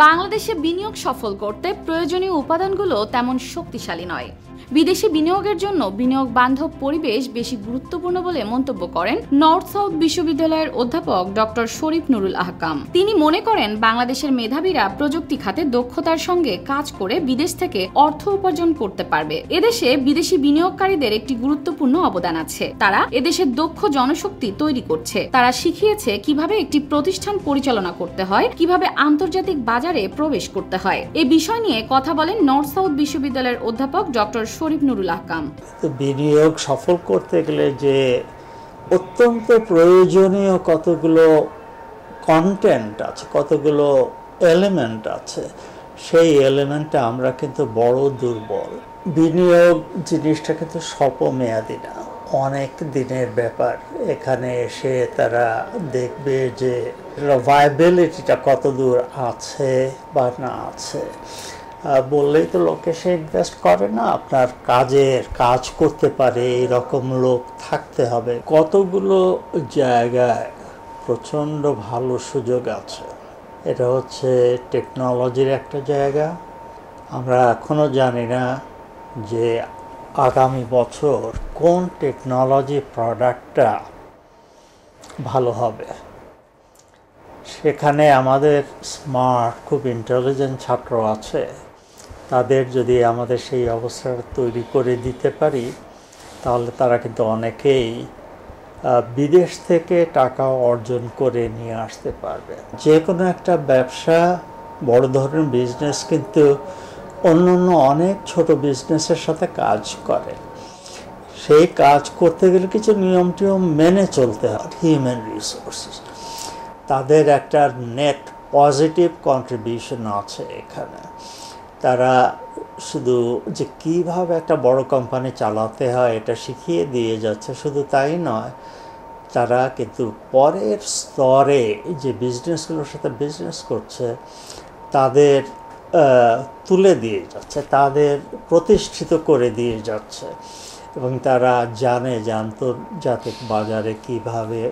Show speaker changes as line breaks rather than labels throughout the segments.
বাংলাদেশে বিনিয়োগ সফল করতে প্রয়োজনীয় উপাদানগুলো তেমন শক্তিশালী নয়। বিদেশি বিনিয়োগের জন্য বিনিয়োগ বান্ধব পরিবেশ বেশি গুরুত্বপূর্ণ বলে মন্তব্য করেন নর্থ সাউথ বিশ্ববিদ্যালয়ের অধ্যাপক ডক্টর শরীফ নুরুল আহকাম। তিনি মনে করেন বাংলাদেশের মেধাবীরা প্রযুক্তি খাতে দক্ষতার সঙ্গে কাজ করে বিদেশ থেকে অর্থ উপার্জন করতে পারবে। এদেশে বিদেশি বিনিয়োগকারীদের একটি গুরুত্বপূর্ণ অবদান আছে। তারা এদেশের দক্ষ জনশক্তি তৈরি করছে। তারা শিখিয়েছে কিভাবে একটি প্রতিষ্ঠান পরিচালনা করতে হয়, কিভাবে আন্তর্জাতিক বাজারে প্রবেশ করতে হয়। এই বিষয় নিয়ে কথা বলেন নর্থ সাউথ বিশ্ববিদ্যালয়ের অধ্যাপক ডক্টর শরীফ নুরুল আহকাম।
বিনিয়োগ সফল করতে গেলে যে অত্যন্ত প্রয়োজনীয় কতগুলো কন্টেন্ট আছে, কতগুলো এলিমেন্ট আছে, সেই এলিমেন্টটা আমরা কিন্তু বড় দুর্বল। বিনিয়োগ জিনিসটা কিন্তু স্বল্পমেয়াদী না, অনেক দিনের ব্যাপার। এখানে এসে তারা দেখবে যে ভায়াবিলিটিটা কত দূর আছে বা না আছে। বললেই তো লোকে সে ইনভেস্ট করে না, আপনার কাজ করতে পারে এরকম লোক থাকতে হবে। কতগুলো জায়গায় প্রচণ্ড ভালো সুযোগ আছে। এটা হচ্ছে টেকনোলজির একটা জায়গা। আমরা এখনও জানি না যে আগামী বছর কোন টেকনোলজি প্রোডাক্টটা ভালো হবে। সেখানে আমাদের স্মার্ট, খুব ইন্টেলিজেন্ট ছাত্র আছে। তাদের যদি আমাদের সেই অবস্থাটা তৈরি করে দিতে পারি, তাহলে তারা কিন্তু অনেকেই বিদেশ থেকে টাকা অর্জন করে নিয়ে আসতে পারবে। যে কোনো একটা ব্যবসা, বড় ধরনের বিজনেস কিন্তু অন্য অনেক ছোট বিজনেসের সাথে কাজ করে। সেই কাজ করতে গেলে কিছু নিয়ম মেনে চলতে হয়। হিউম্যান রিসোর্সেস, তাদের একটা নেট পজিটিভ কন্ট্রিবিউশন আছে এখানে। তারা শুধু যে কীভাবে একটা বড় কোম্পানি চালাতে হয় এটা শিখিয়ে দিয়ে যাচ্ছে, শুধু তাই নয়, তারা কিন্তু পরের স্তরে যে বিজনেসগুলোর সাথে বিজনেস করছে তাদের তুলে দিয়ে যাচ্ছে, তাদের প্রতিষ্ঠিত করে দিয়ে যাচ্ছে। এবং তারা জানে যে আন্তর্জাতিক বাজারে কীভাবে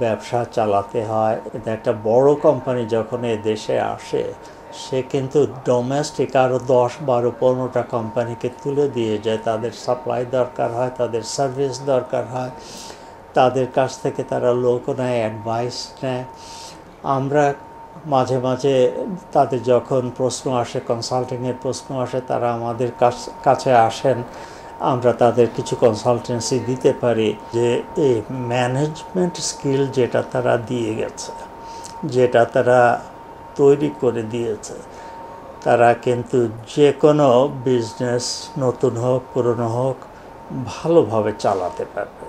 ব্যবসা চালাতে হয়। একটা বড় কোম্পানি যখন এ দেশে আসে, সে কিন্তু ডোমেস্টিক আরও 10-12-15টা কোম্পানিকে তুলে দিয়ে যায়। তাদের সাপ্লাই দরকার হয়, তাদের সার্ভিস দরকার হয়, তাদের কাছ থেকে তারা লোক নেয়, অ্যাডভাইস নেয়। আমরা মাঝে মাঝে তাদের যখন প্রশ্ন আসে, কনসাল্টিংয়ের প্রশ্ন আসে, তারা আমাদের কাছে আসেন। আমরা তাদের কিছু কনসালটেন্সি দিতে পারি যে এই ম্যানেজমেন্ট স্কিল যেটা তারা দিয়ে গেছে, যেটা তারা তৈরি করে দিয়েছে, তারা কিন্তু যে কোনো বিজনেস নতুন হোক পুরনো হোক ভালোভাবে চালাতে পারবে।